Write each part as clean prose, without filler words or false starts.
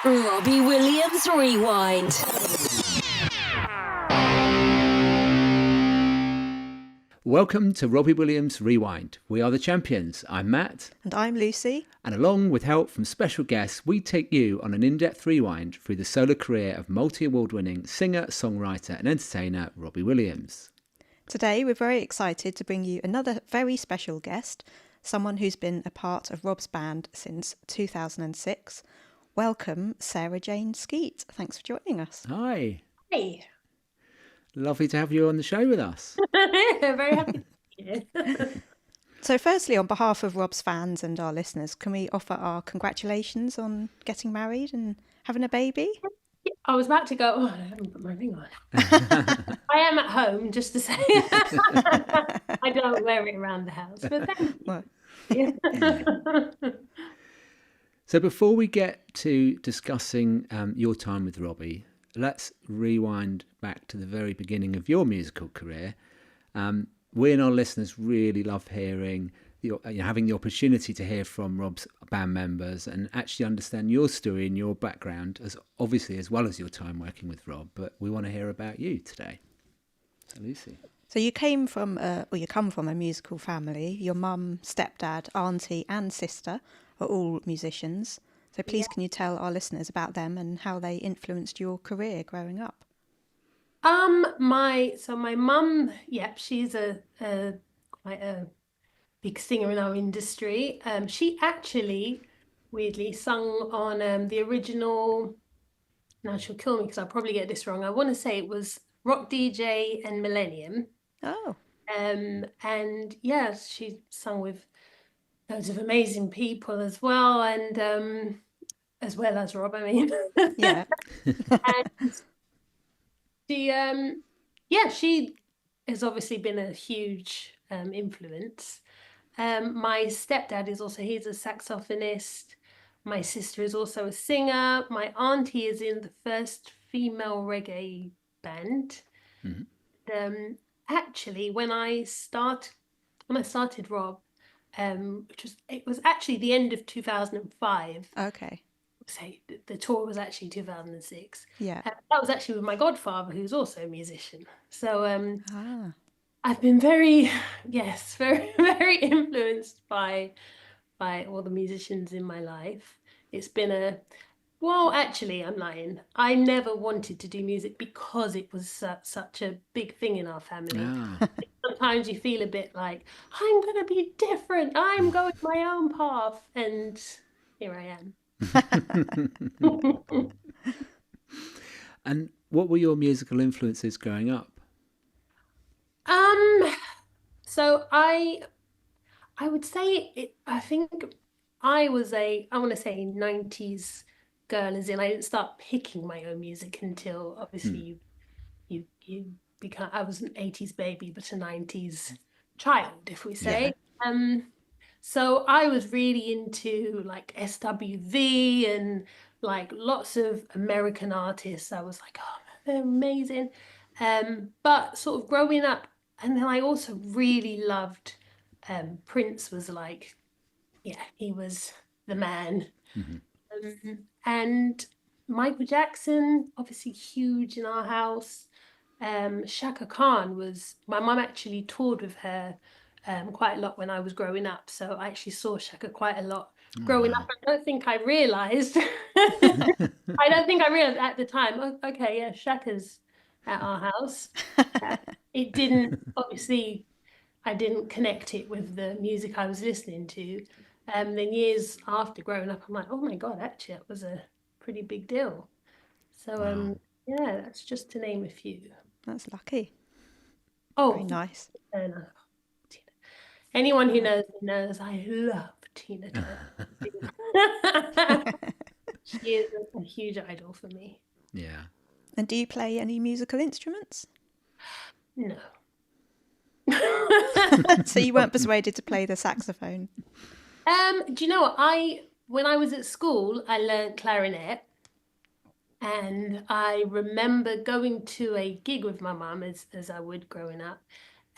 Robbie Williams Rewind. Welcome to Robbie Williams Rewind. We are the champions. I'm Matt. And I'm Lucy. And along with help from special guests, we take you on an in-depth rewind through the solo career of multi-award winning singer, songwriter and entertainer Robbie Williams. Today we're very excited to bring you another very special guest, someone who's been a part of Rob's band since 2006. Welcome, Sara Jane Skeete. Thanks for joining us. Hi. Hey. Lovely to have you on the show with us. Very happy to be here. So firstly, on behalf of Rob's fans and our listeners, can we offer our congratulations on getting married and having a baby? I was about to go, I haven't put my ring on. I am at home, just to say. I don't wear it around the house, but thank you. So before we get to discussing your time with Robbie, let's rewind back to the very beginning of your musical career. We and our listeners really love hearing, having the opportunity to hear from Rob's band members and actually understand your story and your background, as obviously as well as your time working with Rob. But we want to hear about you today. So Lucy. So you come from a musical family. Your mum, stepdad, auntie and sister are all musicians. So please can you tell our listeners about them and how they influenced your career growing up? My mum, she's quite a big singer in our industry. She actually weirdly sung on the original, now she'll kill me because I'll probably get this wrong. I want to say it was Rock DJ and Millennium. Oh. And yeah, she sung with loads of amazing people as well, and as well as Rob, I mean. Yeah. And she has obviously been a huge influence. My stepdad he's a saxophonist. My sister is also a singer. My auntie is in the first female reggae band. Mm-hmm. Actually, when I started Rob, it was actually the end of 2005. Okay. Say the tour was actually 2006. Yeah. That was actually with my godfather, who's also a musician. So I've been very, very influenced by all the musicians in my life. It's been actually, I'm lying. I never wanted to do music because it was such a big thing in our family. Ah. Sometimes you feel a bit like, I'm going to be different. I'm going my own path. And here I am. And what were your musical influences growing up? So I would say I think I was I want to say 90s girl, as in I didn't start picking my own music until obviously you become, I was an 80s baby but a 90s child, if we say. Yeah. So I was really into like SWV and like lots of American artists. I was like, oh, they're amazing. But sort of growing up, and then I also really loved Prince. Was like, he was the man. Mm-hmm. And Michael Jackson, obviously huge in our house. Shaka Khan my mum actually toured with her quite a lot when I was growing up. So I actually saw Shaka quite a lot growing up. I don't think I realised. I don't think I realised at the time. Oh, okay, yeah, Shaka's at our house. It didn't, obviously, I didn't connect it with the music I was listening to. Then years after growing up, I'm like, oh my God, actually, it was a pretty big deal. So, that's just to name a few. That's lucky. Oh, very nice. Anyone who knows I love Tina Turner. She is a huge idol for me. Yeah. And do you play any musical instruments? No. So you weren't persuaded to play the saxophone? Do you know what? When I was at school, I learned clarinet. And I remember going to a gig with my mum, as I would growing up.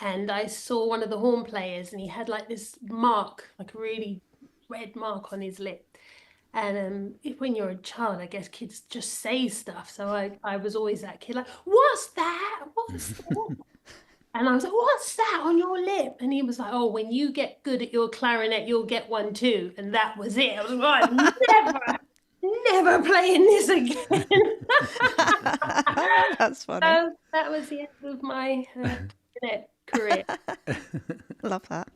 And I saw one of the horn players and he had like this mark, like a really red mark on his lip. And when you're a child, I guess kids just say stuff. So I was always that kid, like, what's that? What's that? And I was like, what's that on your lip? And he was like, oh, when you get good at your clarinet, you'll get one too. And that was it. I was like, never playing this again. That's funny. So that was the end of my clarinet career. Love that.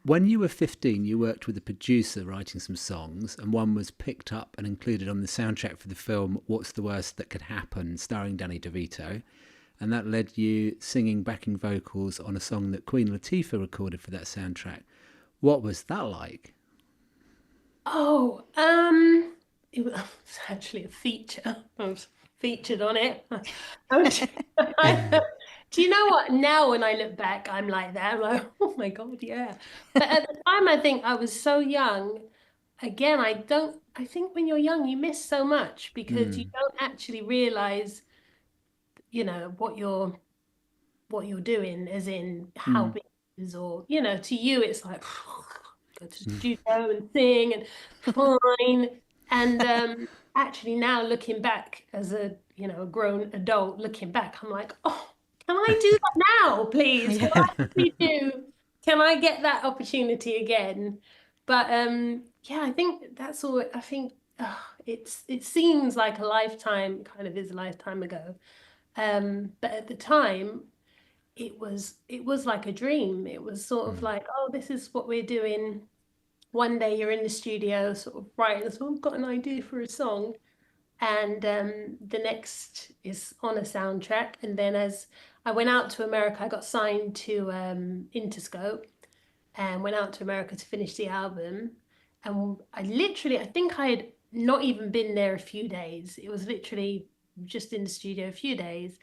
When you were 15, you worked with a producer writing some songs, and one was picked up and included on the soundtrack for the film What's the Worst That Could Happen, starring Danny DeVito. And that led you singing backing vocals on a song that Queen Latifah recorded for that soundtrack. What was that like? Oh, it was actually a feature. I was featured on it. Do you know what? Now when I look back, I'm like that. I'm like, oh my God, yeah. But at the time, I think I was so young. Again, I think when you're young, you miss so much because you don't actually realize, what you're doing, as in how big it is, or, to you, it's like, go to the studio and sing and fine. And actually now looking back as a grown adult, looking back, I'm like, oh, can I do that now, please? Can I actually can I get that opportunity again? But yeah, I think that's all. I think it seems like a lifetime, kind of is a lifetime ago. But at the time, it was like a dream. It was sort of like, oh, this is what we're doing. One day you're in the studio sort of writing, so I've got an idea for a song. And the next is on a soundtrack. And then as I went out to America, I got signed to Interscope and went out to America to finish the album. And I think I had not even been there a few days. It was literally just in the studio a few days.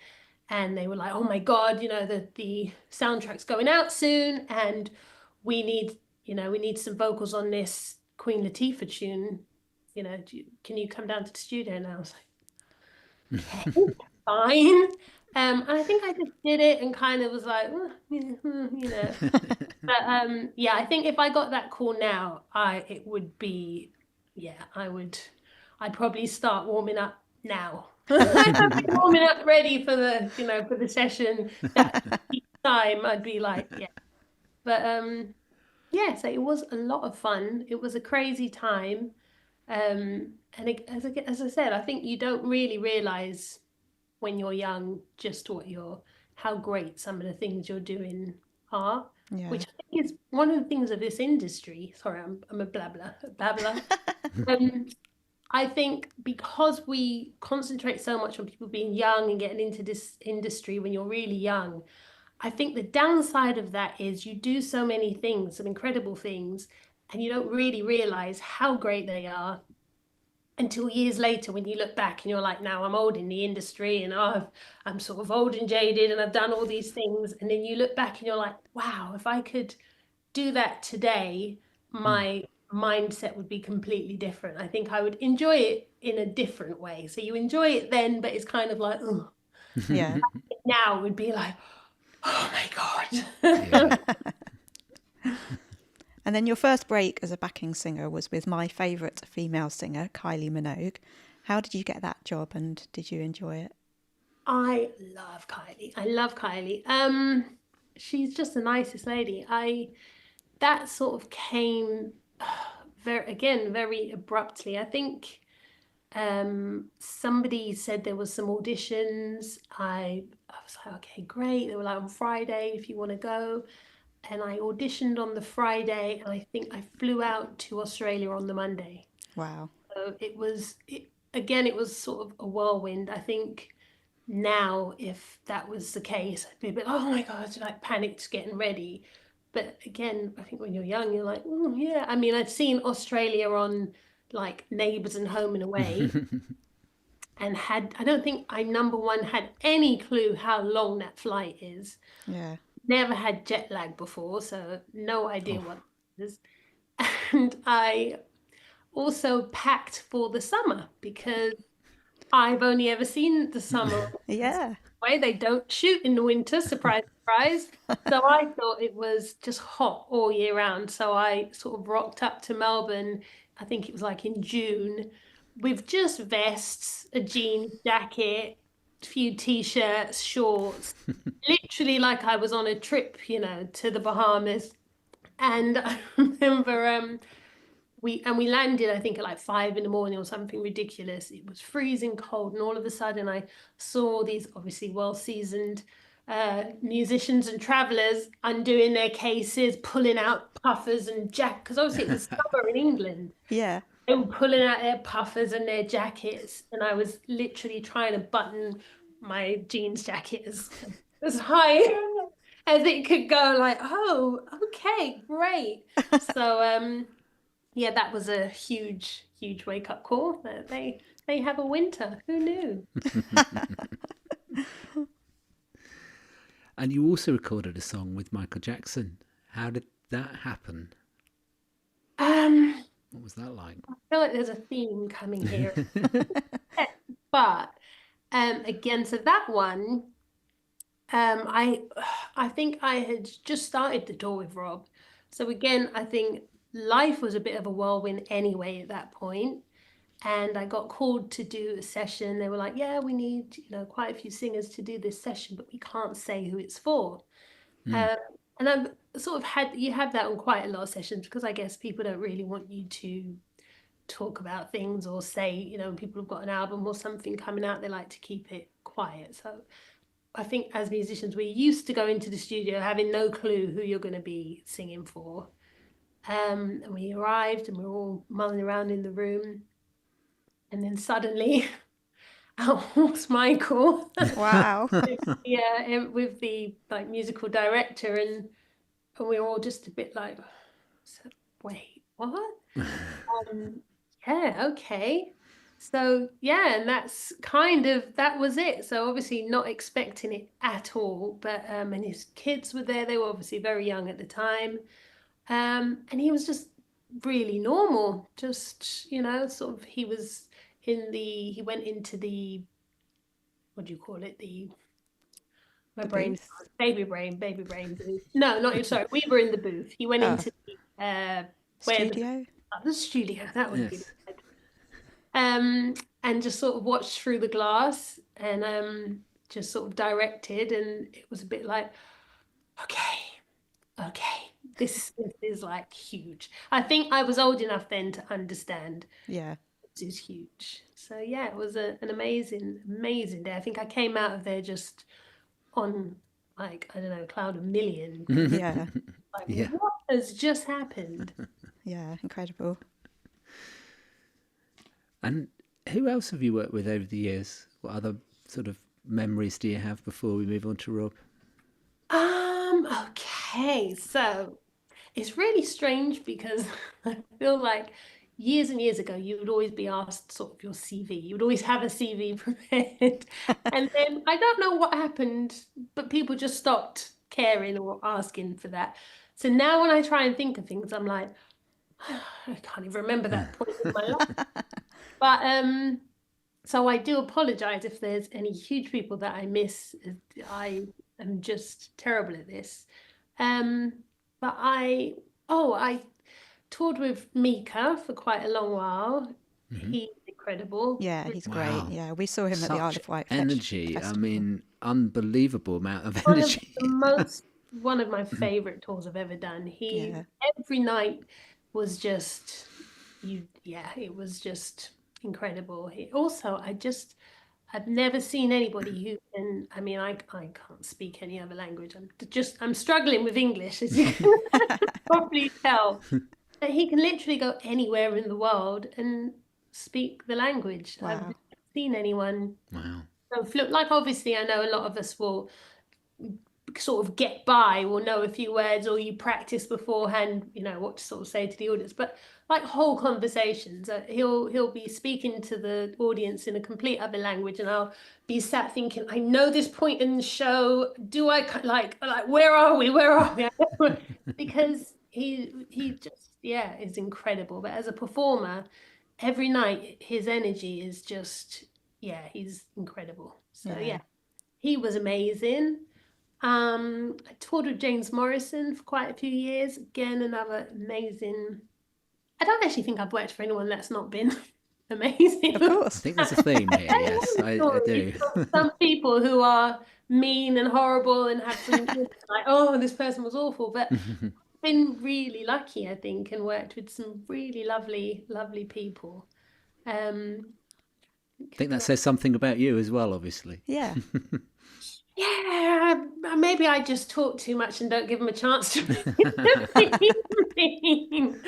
And they were like, oh my God, the soundtrack's going out soon. And we need some vocals on this Queen Latifah tune. Can you come down to the studio? And I was like, okay, fine. And I think I just did it and kind of was like, But yeah, I think if I got that call now, I'd probably start warming up now. I'd be warming up ready for the session. That time I'd be like, yeah. But yeah, so it was a lot of fun. It was a crazy time. And as I said, I think you don't really realize when you're young just how great some of the things you're doing are, which I think is one of the things of this industry. Sorry, I'm a babbler. I think because we concentrate so much on people being young and getting into this industry when you're really young, I think the downside of that is you do so many things, some incredible things, and you don't really realize how great they are until years later when you look back and you're like, now I'm old in the industry and I'm sort of old and jaded and I've done all these things. And then you look back and you're like, wow, if I could do that today, my mindset would be completely different. I think I would enjoy it in a different way. So you enjoy it then, but it's kind of like, oh. Yeah. Now it would be like, oh my God. Yeah. And then your first break as a backing singer was with my favourite female singer, Kylie Minogue. How did you get that job and did you enjoy it? I love Kylie. She's just the nicest lady. That sort of came very abruptly. I think somebody said there was some auditions. I was like, okay, great. They were like, on Friday if you want to go. And I auditioned on the Friday, and I think I flew out to Australia on the Monday. Wow. So it was sort of a whirlwind. I think now, if that was the case, I'd be a bit, oh my God, like panicked getting ready. But again, I think when you're young, you're like, oh yeah. I mean, I'd seen Australia on like Neighbours and Home and Away. And I don't think I, number one, had any clue how long that flight is. Yeah. Never had jet lag before, so no idea what it is. And I also packed for the summer because I've only ever seen the summer. Yeah. Way they don't shoot in the winter, surprise, surprise. So I thought it was just hot all year round. So I sort of rocked up to Melbourne I think it was like in June, with just vests, a jean jacket, a few t-shirts, shorts, literally like I was on a trip, you know, to the Bahamas. And I remember we landed, I think, at like 5 in the morning or something ridiculous. It was freezing cold, and all of a sudden I saw these obviously well-seasoned musicians and travelers undoing their cases, pulling out puffers and jackets, because obviously it was summer in England. Yeah. They were pulling out their puffers and their jackets, and I was literally trying to button my jeans jacket as high as it could go, like, oh, okay, great. So yeah, that was a huge wake-up call that they have a winter. Who knew? And you also recorded a song with Michael Jackson. How did that happen? What was that like? I feel like there's a theme coming here. But again, so that one, I think I had just started the tour with Rob. So again, I think life was a bit of a whirlwind anyway at that point. And I got called to do a session. They were like, yeah, we need, you know, quite a few singers to do this session, but we can't say who it's for. And I've sort of you have that on quite a lot of sessions, because I guess people don't really want you to talk about things or say, you know, when people have got an album or something coming out, they like to keep it quiet. So I think as musicians, we're used to going to the studio having no clue who you're going to be singing for. And we arrived and we were all mulling around in the room. And then suddenly, out walks Michael. Wow. Yeah, with the like musical director, and we were all just a bit like, so, wait, what? Yeah, okay. So yeah, and that was it. So obviously not expecting it at all, but and his kids were there. They were obviously very young at the time, and he was just really normal. Just, you know, sort of he went into the, what do you call it? Baby brain booth. No, not sorry. We were in the booth. He went into the studio. The studio. That would be good. And just sort of watched through the glass and just sort of directed, and it was a bit like, okay, this is like huge. I think I was old enough then to understand. Yeah. This is huge. So yeah, it was an amazing day. I think I came out of there just on, like, I don't know, a cloud of million. Yeah. Like, yeah. What has just happened? Yeah, incredible. And who else have you worked with over the years? What other sort of memories do you have before we move on to Rob? Okay, so it's really strange because I feel like years and years ago, you would always be asked sort of your CV. You would always have a CV prepared. And then I don't know what happened, but people just stopped caring or asking for that. So now when I try and think of things, I'm like, I can't even remember that point in my life. But so I do apologize if there's any huge people that I miss. I am just terrible at this. But I toured with Mika for quite a long while. Mm-hmm. He's incredible. Yeah, he's great. Yeah, we saw him at the Isle of Wight energy. Festival. I mean, unbelievable amount of energy. One of my favorite tours I've ever done. Every night was just it was just incredible. I've never seen anybody who can, I mean, I can't speak any other language. I'm struggling with English, as you can probably tell. But he can literally go anywhere in the world and speak the language. Wow. I've never seen anyone. Wow. So, like, obviously, I know a lot of us will sort of get by, will know a few words, or you practice beforehand, you know, what to sort of say to the audience. But like whole conversations, he'll be speaking to the audience in a complete other language, and I'll be sat thinking, I know this point in the show. Do I like where are we? Because he just is incredible. But as a performer, every night his energy is just he's incredible. So he was amazing. I toured with James Morrison for quite a few years. Again, another amazing I don't actually think I've worked for anyone that's not been amazing. Of I course. think there's a theme here. Yes, I do. Some people who are mean and horrible and have some like, oh, this person was awful, but I've been really lucky, I think, and worked with some really lovely people. I think that says something about you as well, obviously. Yeah. Yeah, maybe I just talk too much and don't give them a chance to be mean.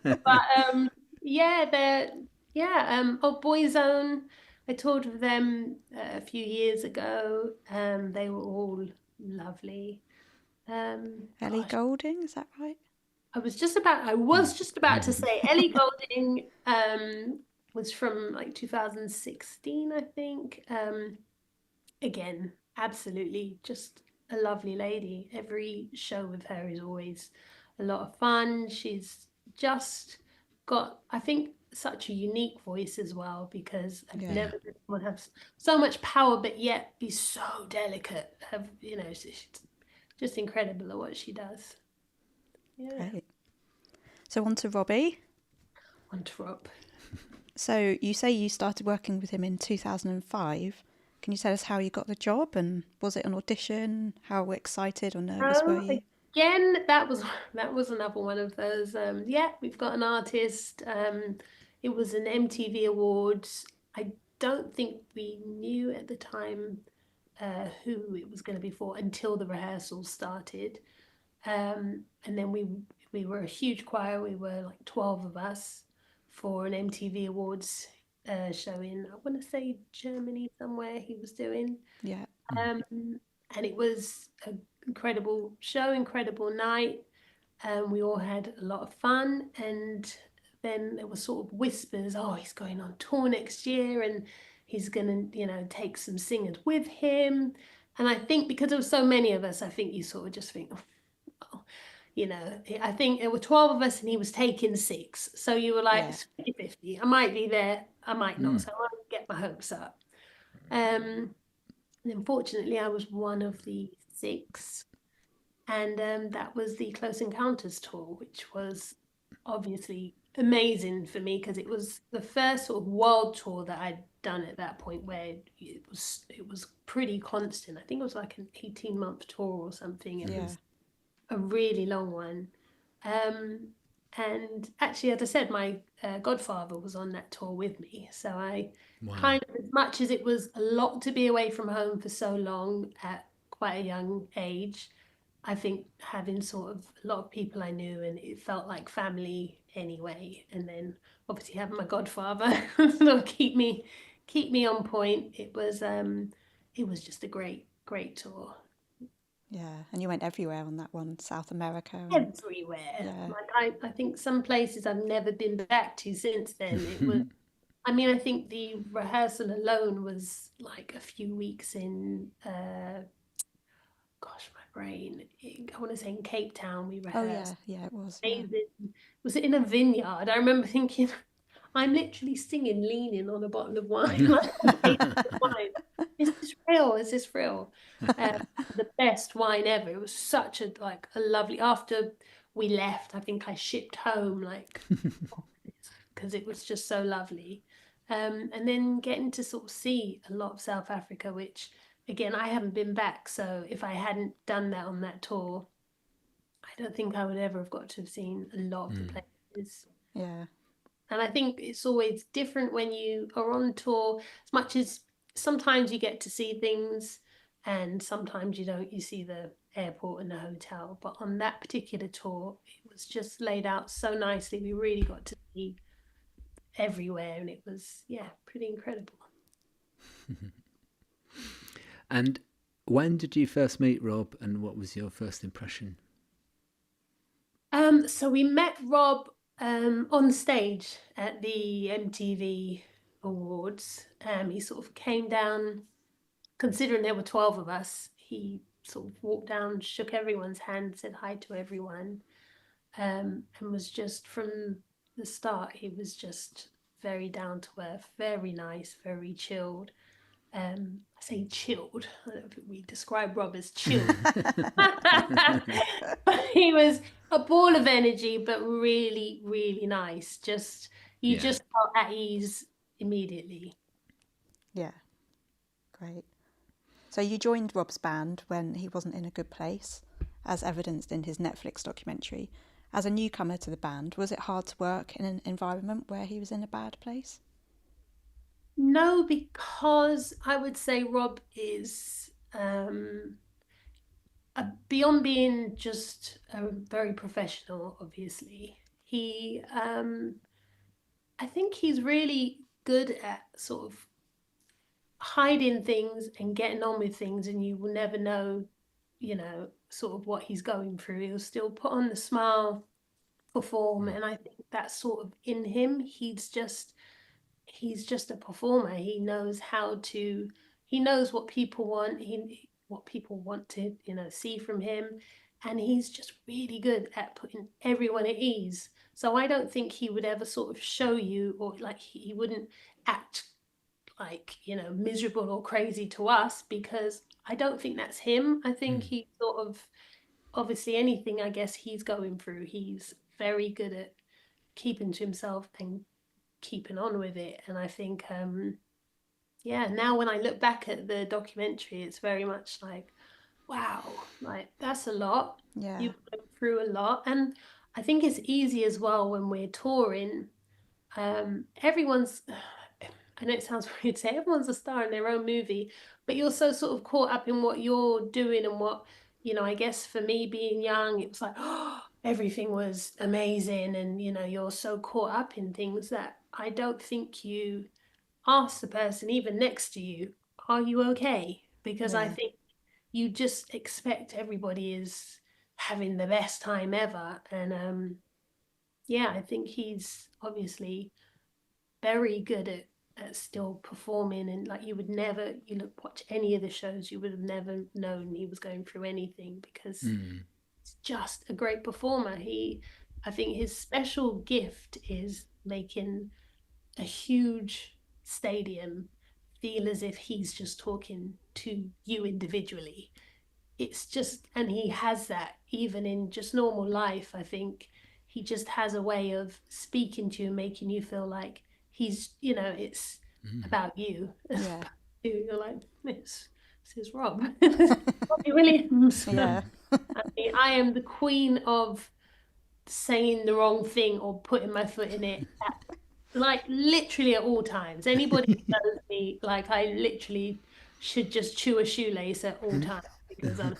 But Boyzone, I toured with them a few years ago. They were all lovely. Ellie Goulding, is that right? I was just about to say Ellie Goulding was from like 2016, I think. Again, absolutely just a lovely lady. Every show with her is always a lot of fun. She's just got, I think, such a unique voice as well, because I've never seen someone have so much power but yet be so delicate. She's just incredible at what she does. Yeah. Great. So on to Robbie. So you say you started working with him in 2005. Can you tell us how you got the job, and was it an audition? How excited or nervous were you? Again, that was another one of those. We've got an artist. It was an MTV Awards. I don't think we knew at the time who it was going to be for until the rehearsals started. And then we were a huge choir. We were like 12 of us for an MTV Awards show in, I want to say, Germany somewhere he was doing. Yeah. And it was an incredible show, incredible night. We all had a lot of fun. And then there were sort of whispers, oh, he's going on tour next year and he's going to, take some singers with him. And I think because there were so many of us, I think you sort of just think, I think there were 12 of us and he was taking 6. So you were like, it's 50-50. I might be there, I might not. So I won't get my hopes up. And unfortunately, I was one of the 6. And that was the Close Encounters tour, which was obviously amazing for me because it was the first sort of world tour that I'd done at that point, where it was pretty constant. I think it was like an 18-month tour or something. It was a really long one. And actually, as I said, my godfather was on that tour with me. So I kind of, as much as it was a lot to be away from home for so long at quite a young age, I think having sort of a lot of people I knew, and it felt like family anyway. And then obviously having my godfather sort of keep me on point. It was just a great tour. Yeah, and you went everywhere on that one, South America. Everywhere. Yeah. Like I think some places I've never been back to since then. It was, I think the rehearsal alone was like a few weeks in, my brain. I want to say in Cape Town we rehearsed. Oh yeah, it was. It was in a vineyard. I remember thinking, I'm literally singing, leaning on a bottle of wine. Is this real? Is this real? The best wine ever. It was such a lovely. After we left, I think I shipped home because it was just so lovely. And then getting to sort of see a lot of South Africa, which again I haven't been back. So if I hadn't done that on that tour, I don't think I would ever have got to have seen a lot of the places. Yeah. And I think it's always different when you are on tour, as much as sometimes you get to see things and sometimes you don't. You see the airport and the hotel. But on that particular tour, it was just laid out so nicely. We really got to see everywhere, and it was, pretty incredible. And when did you first meet Rob, and what was your first impression? So we met Rob on stage at the MTV Awards. He sort of came down, considering there were 12 of us, he sort of walked down, shook everyone's hand, said hi to everyone, and was just, from the start, he was just very down to earth, very nice, very chilled. I say chilled. I don't think we describe Rob as chilled. But he was a ball of energy, but really, really nice. You Yeah. just felt at ease immediately. Yeah, great. So you joined Rob's band when he wasn't in a good place, as evidenced in his Netflix documentary. As a newcomer to the band, was it hard to work in an environment where he was in a bad place? No, because I would say Rob is beyond being just very professional, obviously. I think he's really good at sort of hiding things and getting on with things, and you will never know, sort of what he's going through. He'll still put on the smile, perform, and I think that's sort of in him. He's just a performer. He knows what people want, what people want to, see from him. And he's just really good at putting everyone at ease. So I don't think he would ever sort of show you, or like he wouldn't act like, miserable or crazy to us, because I don't think that's him. I think he sort of, obviously anything I guess he's going through, he's very good at keeping to himself and keeping on with it. And I think now when I look back at the documentary, it's very much like, wow, like that's a lot. Yeah. You've been through a lot. And I think it's easy as well when we're touring. Everyone's, I know it sounds weird to say, everyone's a star in their own movie, but you're so sort of caught up in what you're doing and what, I guess for me being young, it was like, oh, everything was amazing. And, you're so caught up in things that I don't think you ask the person even next to you, are you okay? Because I think you just expect everybody is having the best time ever. And I think he's obviously very good at still performing, and like you watch any of the shows, you would have never known he was going through anything, because he's just a great performer. I think his special gift is making a huge stadium feel as if he's just talking to you individually. It's just, and he has that even in just normal life. I think he just has a way of speaking to you, making you feel like he's, it's about you. Yeah. You're like, this is Rob. Robbie Williams. Yeah. I am the queen of saying the wrong thing or putting my foot in it like literally at all times. Anybody who knows me, like I literally should just chew a shoelace at all times, because I'm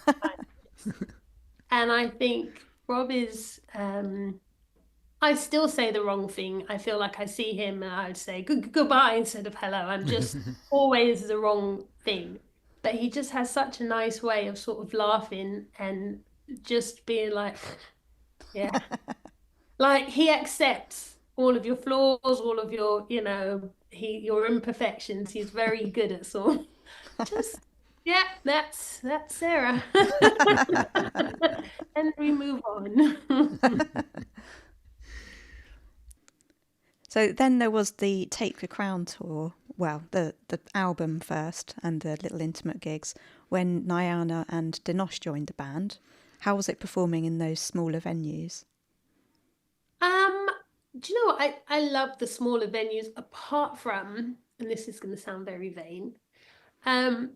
and I think Rob is I still say the wrong thing. I feel like I see him and I'd say goodbye instead of hello. I'm just always the wrong thing. But he just has such a nice way of sort of laughing and just being like, yeah. Like he accepts all of your flaws, all of your, your imperfections. He's very good at sort of just, yeah, that's Sarah. And we move on. So then there was the Take the Crown tour, well, the album first and the little intimate gigs, when Nyana and Dinesh joined the band. How was it performing in those smaller venues? Do you know what? I love the smaller venues, apart from, and this is going to sound very vain, I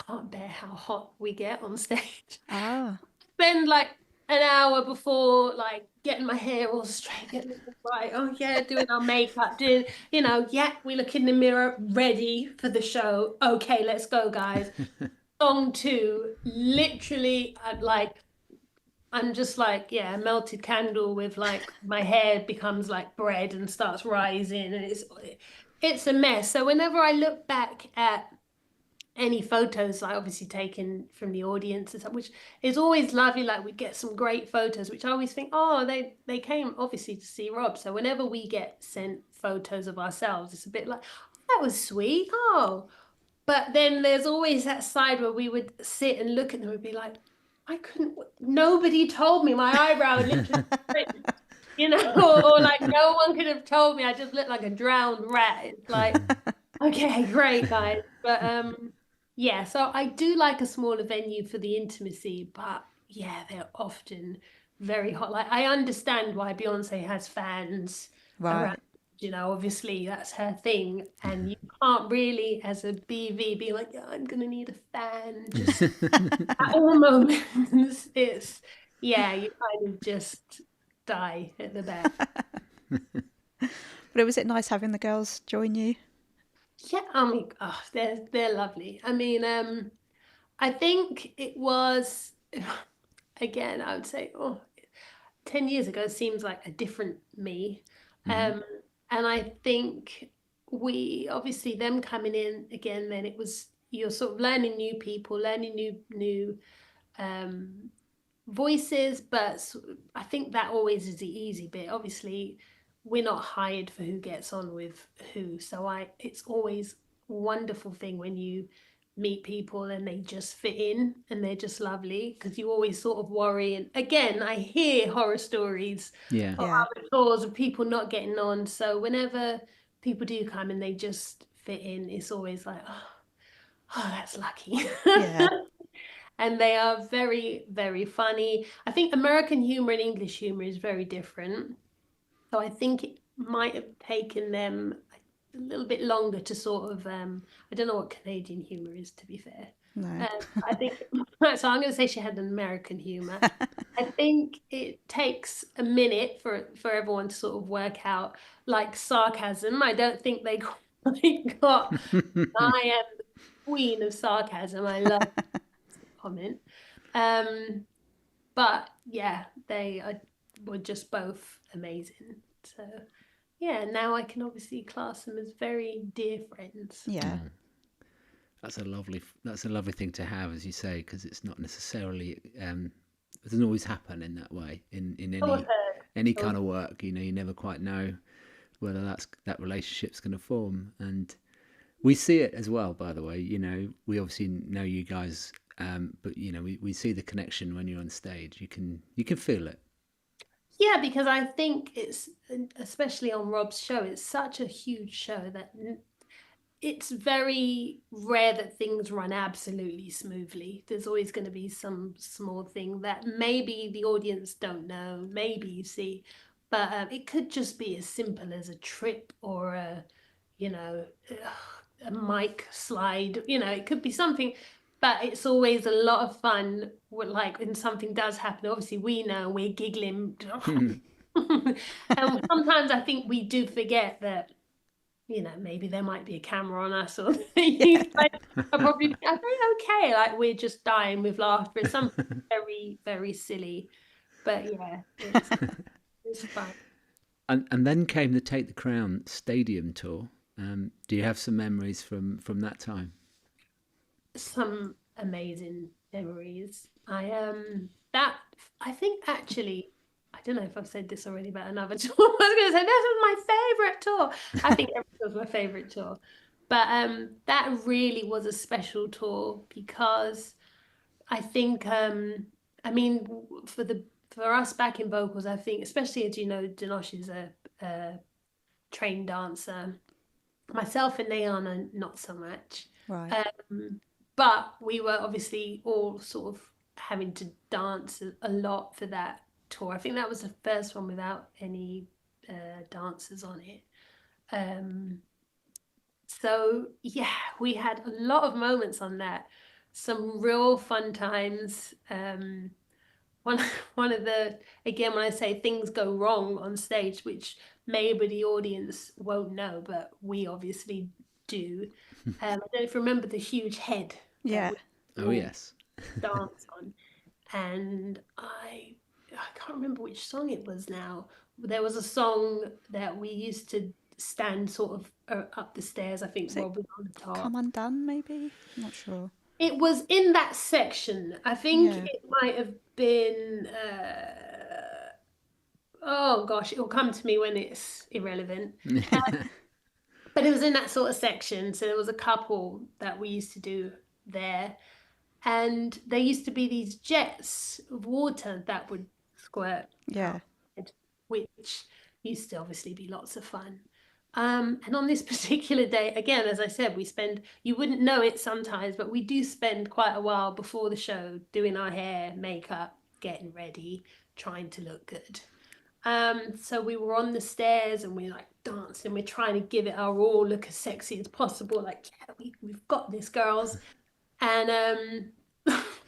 can't bear how hot we get on stage. Spend like an hour before, like getting my hair all straight, getting it all right. Oh yeah, doing our makeup, we look in the mirror, ready for the show. Okay, let's go, guys. Song 2, literally, I'm just like, a melted candle with like my hair becomes like bread and starts rising, and it's a mess. So whenever I look back at any photos I obviously taken from the audience and stuff, which is always lovely, like we get some great photos, which I always think, oh, they came obviously to see Rob. So whenever we get sent photos of ourselves, it's a bit like, oh, that was sweet, oh. But then there's always that side where we would sit and look at them and be like, nobody told me my eyebrow literally or like no one could have told me I just looked like a drowned rat. It's like, okay, great, guys. But so I do like a smaller venue for the intimacy, but they're often very hot. Like, I understand why Beyonce has fans Right. around. You know, obviously that's her thing, and you can't really, as a BV, be like, yeah, I'm gonna need a fan. Just at all moments, it's you kind of just die at the back. But was it nice having the girls join you? Yeah, I mean, oh, they're lovely. I mean, I think it was, again, I would say, 10 years ago seems like a different me. And I think we, obviously them coming in again, then it was, you're sort of learning new people, learning new voices, but I think that always is the easy bit. Obviously, we're not hired for who gets on with who, so it's always a wonderful thing when you meet people and they just fit in and they're just lovely, because you always sort of worry. And again, I hear horror stories Yeah. of other tours of people not getting on, so whenever people do come and they just fit in, it's always like, oh, that's lucky. Yeah. And they are very, very funny. I think American humor and English humor is very different. So I think it might have taken them a little bit longer to sort of, I don't know what Canadian humor is, to be fair. No. I think, so I'm going to say she had an American humor. I think it takes a minute for everyone to sort of work out, like, sarcasm. I don't think they quite got, I am the queen of sarcasm. I love comment. But yeah, they were just both amazing. So yeah, now I can obviously class them as very dear friends. Yeah. That's a lovely thing to have, as you say, because it's not necessarily it doesn't always happen in that way in any kind of work. You know, you never quite know whether that relationship's going to form, and we see it as well. By the way, you know, we obviously know you guys, but you know, we see the connection when you're on stage. You can feel it. Yeah, because I think it's, especially on Rob's show, it's such a huge show that it's very rare that things run absolutely smoothly. There's always going to be some small thing that maybe the audience don't know, maybe you see, but it could just be as simple as a trip or a mic slide. You know, it could be something. But it's always a lot of fun, like when something does happen. Obviously, we know, we're giggling. And sometimes I think we do forget that, you know, maybe there might be a camera on us, or you guys are probably okay. Like, we're just dying with laughter. It's something very, very silly. But yeah, it's fun. And then came the Take the Crown stadium tour. Do you have some memories from that time? Some amazing memories. I think actually, I don't know if I've said this already about another tour. I was going to say this was my favorite tour. I think everything was my favorite tour, but that really was a special tour because I think I mean, for us back in vocals, I think, especially as you know, Dinosh is a trained dancer. Myself and Nayana, not so much. Right. But we were obviously all sort of having to dance a lot for that tour. I think that was the first one without any dancers on it. So yeah, we had a lot of moments on that. Some real fun times. One of the, again, when I say things go wrong on stage, which maybe the audience won't know, but we obviously do. I don't know if you remember the huge head. Yeah. Oh yes. Dance on, and I can't remember which song it was now. There was a song that we used to stand sort of up the stairs. I think Rob was on the top. Come Undone, maybe? I'm not sure. It was in that section. I think it might have been. Oh gosh, it'll come to me when it's irrelevant. But it was in that sort of section. So there was a couple that we used to do there, and there used to be these jets of water that would squirt. Yeah. Which used to obviously be lots of fun. And on this particular day, again, as I said, you wouldn't know it sometimes, but we do spend quite a while before the show doing our hair, makeup, getting ready, trying to look good. So we were on the stairs and we're like dancing, we're trying to give it our all, look as sexy as possible, like, yeah, we've got this, girls. And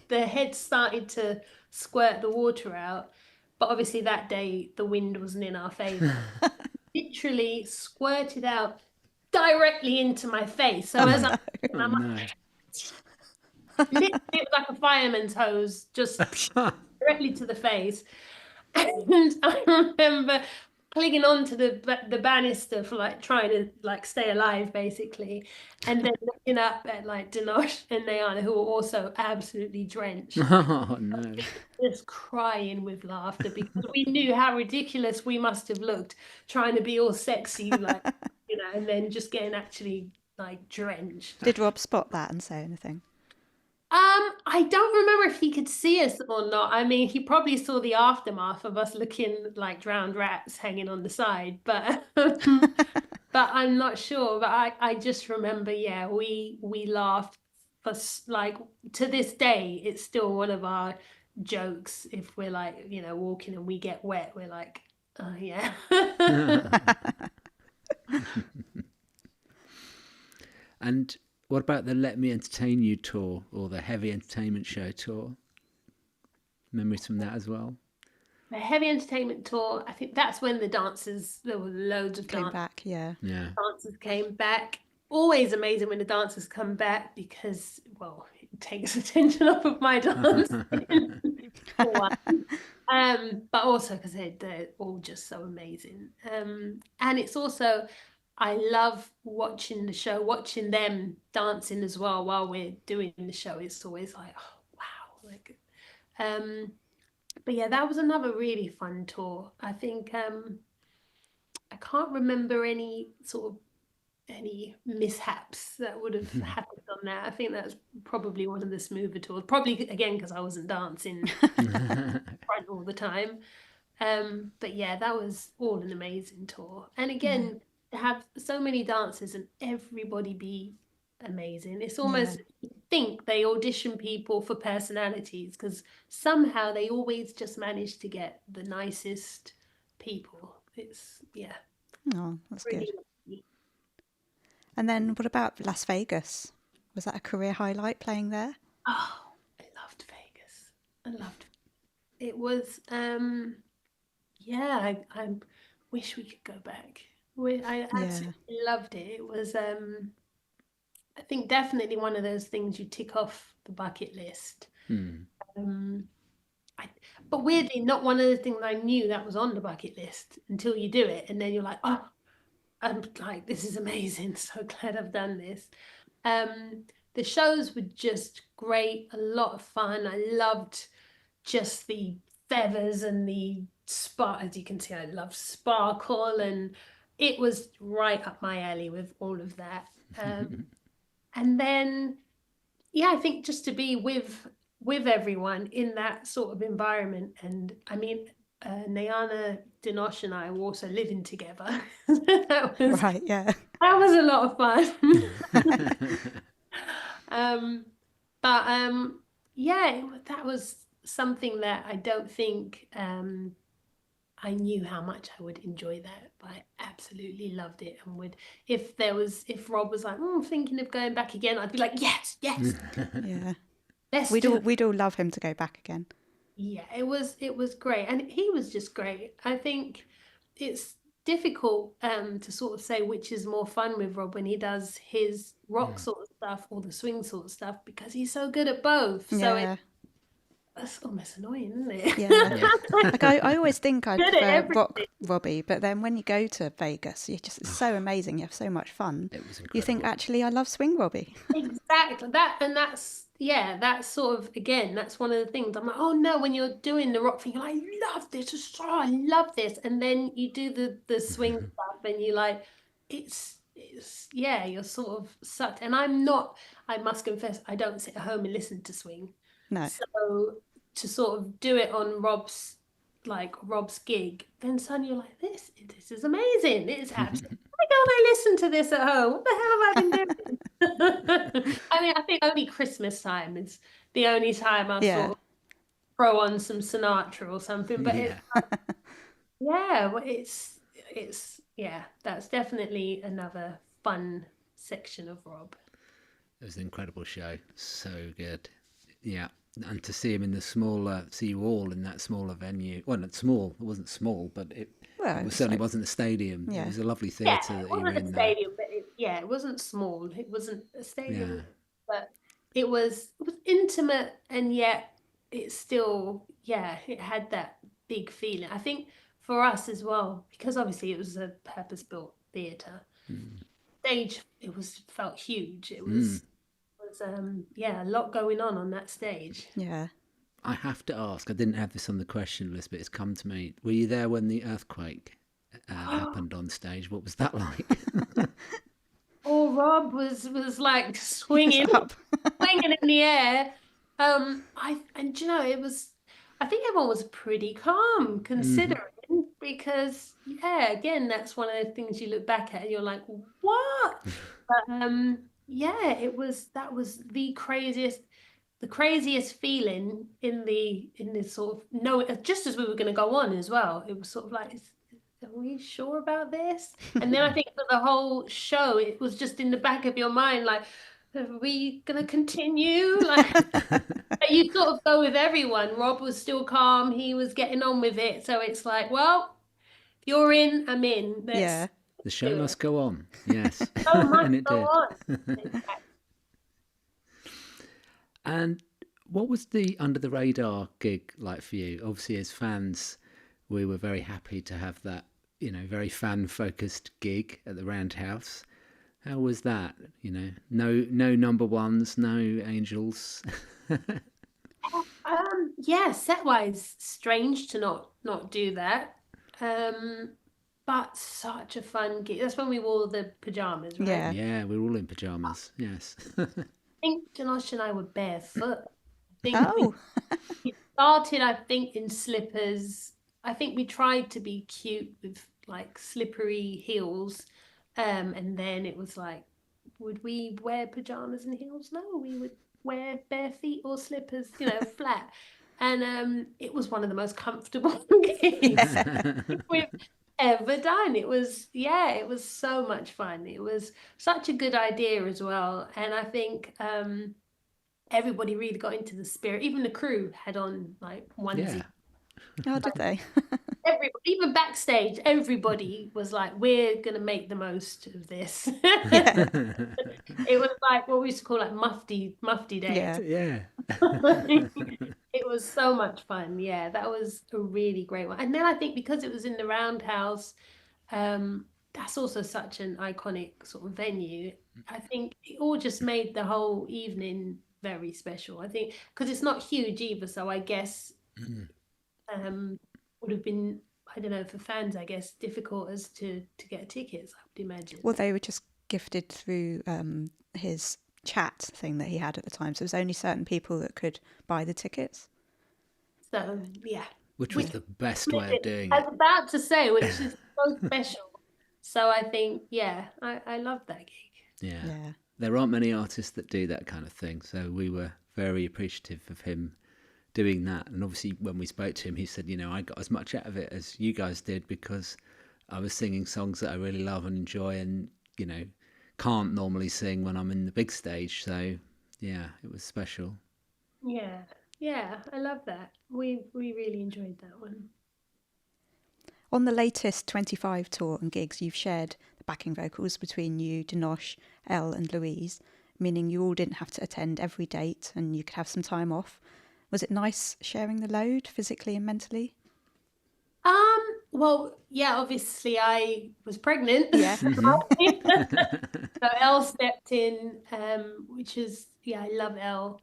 the head started to squirt the water out, but obviously that day the wind wasn't in our favor. Literally squirted out directly into my face. So I'm like, literally it was like a fireman's hose, just directly to the face. And I remember clinging onto the banister for like trying to like stay alive, basically, and then looking up at like Dinosh and Nayana, who were also absolutely drenched. Oh no! Just crying with laughter because we knew how ridiculous we must have looked trying to be all sexy, like, you know, and then just getting actually like drenched. Did Rob spot that and say anything? I don't remember if he could see us or not. I mean, he probably saw the aftermath of us looking like drowned rats hanging on the side, but I'm not sure. But I just remember, yeah, we laughed for like, to this day, it's still one of our jokes. If we're like, you know, walking and we get wet, we're like, oh yeah. And what about the Let Me Entertain You tour or the Heavy Entertainment Show tour? Memories from that as well? The Heavy Entertainment tour, I think that's when the dancers, there were loads of Came back, yeah. dancers came back. Always amazing when the dancers come back because, well, it takes attention off of my dance. But also because they're all just so amazing. And it's also, I love watching the show, watching them dancing as well while we're doing the show. It's always like, oh, wow. Like, but yeah, that was another really fun tour. I think I can't remember any mishaps that would have happened on that. I think that's probably one of the smoother tours. Probably again because I wasn't dancing front all the time. But yeah, that was all an amazing tour. And again, to have so many dancers and everybody be amazing. It's almost, you think they audition people for personalities because somehow they always just manage to get the nicest people. It's, yeah. Oh, that's really good. lovely. And then what about Las Vegas? Was that a career highlight playing there? Oh, I loved Vegas. I loved it. It was, yeah, I wish we could go back. I absolutely loved it. It was, I think definitely one of those things you tick off the bucket list. But weirdly, not one of the things I knew that was on the bucket list until you do it. And then you're like, oh, I'm like, this is amazing. So glad I've done this. The shows were just great, a lot of fun. I loved just the feathers and the as you can see, I love sparkle, and it was right up my alley with all of that. And then, yeah, I think just to be with everyone in that sort of environment. And I mean, Nayana, Dinosh and I were also living together. That was a lot of fun. Yeah, that was something that I don't think I knew how much I would enjoy that, but I absolutely loved it. And would, if Rob was like, I'm thinking of going back again, I'd be like, yes. Yeah. We'd all love him to go back again. Yeah, it was great. And he was just great. I think it's difficult to sort of say which is more fun with Rob when he does his rock sort of stuff or the swing sort of stuff, because he's so good at both. So that's almost annoying, isn't it? Yeah. Like I always think I prefer rock Robbie, but then when you go to Vegas, it's so amazing. You have so much fun. It was incredible. You think, actually, I love swing Robbie. Exactly. That's sort of, again, that's one of the things. I'm like, oh no, when you're doing the rock thing, you're like, I love this. Oh, I love this. And then you do the swing stuff and you're like, it's you're sort of sucked. And I must confess, I don't sit at home and listen to swing. No. So to sort of do it on Rob's gig, then suddenly you're like, this is amazing. It's absolutely, why don't I listen to this at home? What the hell have I been doing? I mean, I think only Christmas time is the only time I sort of throw on some Sinatra or something. But Yeah. well, it's yeah, that's definitely another fun section of Rob. It was an incredible show. So good. Yeah. And to see him in the smaller, see you all in that smaller venue. Well, not small. It wasn't small, but it certainly wasn't a stadium. Yeah. It was a lovely Yeah, theatre it that you were wasn't a in. stadium, but it wasn't small. It wasn't a stadium, Yeah. but it was intimate, and yet it still, it had that big feeling. I think for us as well, because obviously it was a purpose-built theatre. Stage, felt huge. It was a lot going on that stage. Yeah. I have to ask, I didn't have this on the question list, but it's come to me. Were you there when the earthquake happened on stage? What was that like? Oh, Rob was like swinging swinging in the air. And you know, I think everyone was pretty calm considering, because again, that's one of the things you look back at and you're like, what? But that was the craziest feeling in this sort of, no, just as we were going to go on as well. It was sort of like, are we sure about this? And then I think for the whole show, it was just in the back of your mind, like, are we going to continue? Like, but you sort of go with everyone. Rob was still calm. He was getting on with it. So it's like, well, if you're in, I'm in. Yeah. The show must go on. Yes. So much And it go did. on. And what was the Under the Radar gig like for you? Obviously, as fans, we were very happy to have that, you know, very fan-focused gig at the Roundhouse. How was that? You know, no number ones, no angels. Set-wise, strange to not do that. But such a fun gig. That's when we wore the pajamas, right? Yeah. Yeah, we were all in pajamas. Yes. I think Janosh and I were barefoot. I think we started, I think, in slippers. I think we tried to be cute with like slippery heels. And then it was like, would we wear pajamas and heels? No, we would wear bare feet or slippers, you know, flat. And it was one of the most comfortable gigs we've ever done. It was so much fun. It was such a good idea as well. And I think everybody really got into the spirit. Even the crew had on like onesie. Oh, did they? Even backstage, everybody was like, we're gonna make the most of this. It was like what we used to call like mufti day. Yeah. It was so much fun. Yeah, that was a really great one. And then I think because it was in the Roundhouse, that's also such an iconic sort of venue. I think it all just made the whole evening very special. I think because it's not huge either, so I guess would have been, I don't know, for fans, I guess, difficult as to get tickets, I would imagine. Well, they were just gifted through his chat thing that he had at the time. So it was only certain people that could buy the tickets. So, yeah. Which was the best way of doing I it. was about to say, which is so special. So I think, I love that gig. Yeah. There aren't many artists that do that kind of thing. So we were very appreciative of him doing that. And obviously when we spoke to him, he said, you know, I got as much out of it as you guys did because I was singing songs that I really love and enjoy and, you know, can't normally sing when I'm in the big stage. So yeah, it was special. Yeah, I love that. We really enjoyed that one. On the latest 25 tour and gigs, you've shared the backing vocals between you, Janosh, Elle and Louise, meaning you all didn't have to attend every date and you could have some time off. Was it nice sharing the load physically and mentally? Well, yeah, obviously I was pregnant. Yeah. So Elle stepped in, which is, I love Elle.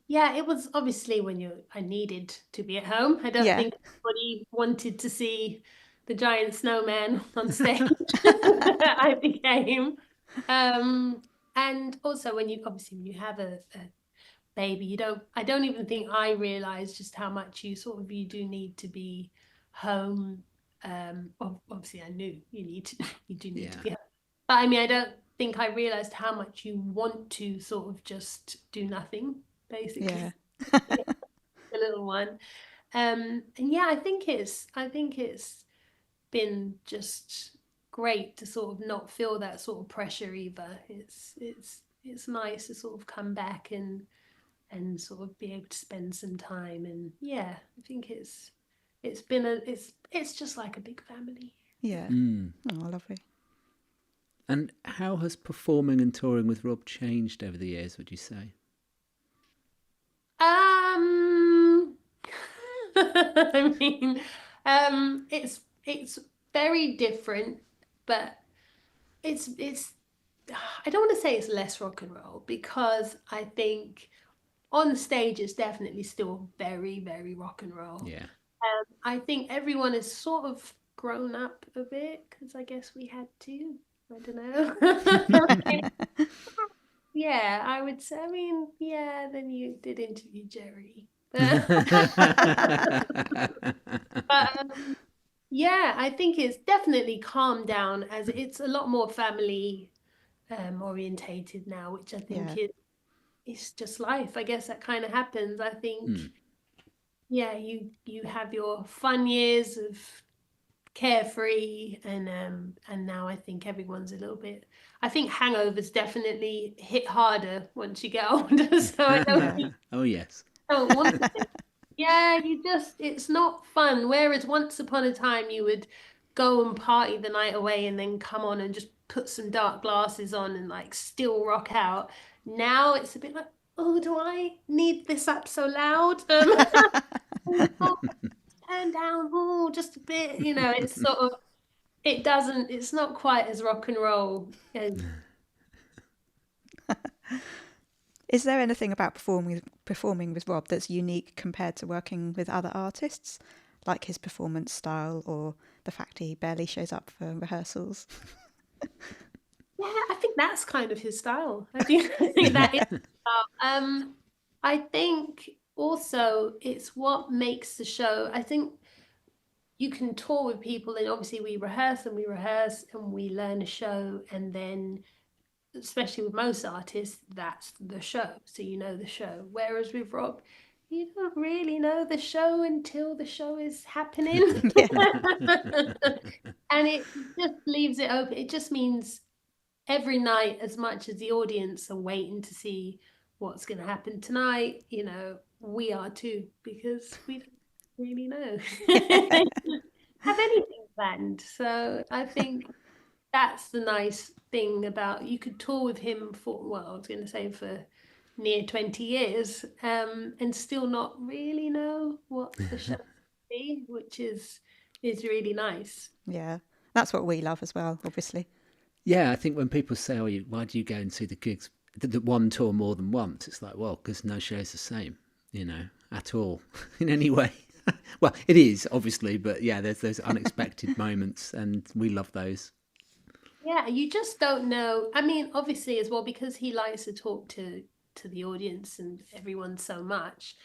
It was obviously when I needed to be at home. I don't think anybody wanted to see the giant snowman on stage. I became. And also when you have a baby, I don't even think I realized just how much you do need to be home. Obviously I knew you do need to be home. But I mean, I don't think I realized how much you want to sort of just do nothing, basically. the little one. And yeah, I think it's been just great to sort of not feel that sort of pressure either. It's nice to sort of come back and sort of be able to spend some time. And yeah, I think it's been it's just like a big family. Yeah. Mm. Oh, lovely. And how has performing and touring with Rob changed over the years, would you say? I mean, it's very different, but it's I don't want to say it's less rock and roll, because I think on stage it's definitely still very, very rock and roll. Yeah. I think everyone has sort of grown up a bit, because I guess we had to. I don't know. Yeah, I would say. I mean, yeah. Then you did interview Jerry. Yeah, I think it's definitely calmed down, as it's a lot more family orientated now, which I think Yeah. is just life. I guess that kind of happens. I think, yeah, you have your fun years of carefree, and now I think everyone's a little bit. I think hangovers definitely hit harder once you get older. So I don't Oh, yes. don't want to. Yeah, it's not fun. Whereas once upon a time you would go and party the night away and then come on and just put some dark glasses on and like still rock out. Now it's a bit like, oh, do I need this up so loud? Oh, turn down, oh, just a bit, it's sort of, it's not quite as rock and roll as. Is there anything about performing with Rob that's unique compared to working with other artists, like his performance style or the fact he barely shows up for rehearsals? Yeah, I think that's kind of his style. I think that is his style. I think also it's what makes the show. I think you can tour with people, and obviously we rehearse and we rehearse and we learn a show, and then especially with most artists, that's the show. So you know the show. Whereas with Rob, you don't really know the show until the show is happening. And it just leaves it open. It just means every night, as much as the audience are waiting to see what's going to happen tonight, we are too, because we don't really know have anything planned. So I think that's the nice thing about, you could tour with him for, well, I was going to say for near 20 years, and still not really know what the show will be, which is really nice. Yeah, that's what we love as well, obviously. Yeah, I think when people say, "Oh, why do you go and see the gigs, the one tour more than once?" It's like, well, because no show's the same, at all, in any way. Well, it is obviously, but yeah, there's those unexpected moments, and we love those. Yeah, you just don't know. I mean, obviously as well, because he likes to talk to the audience and everyone so much,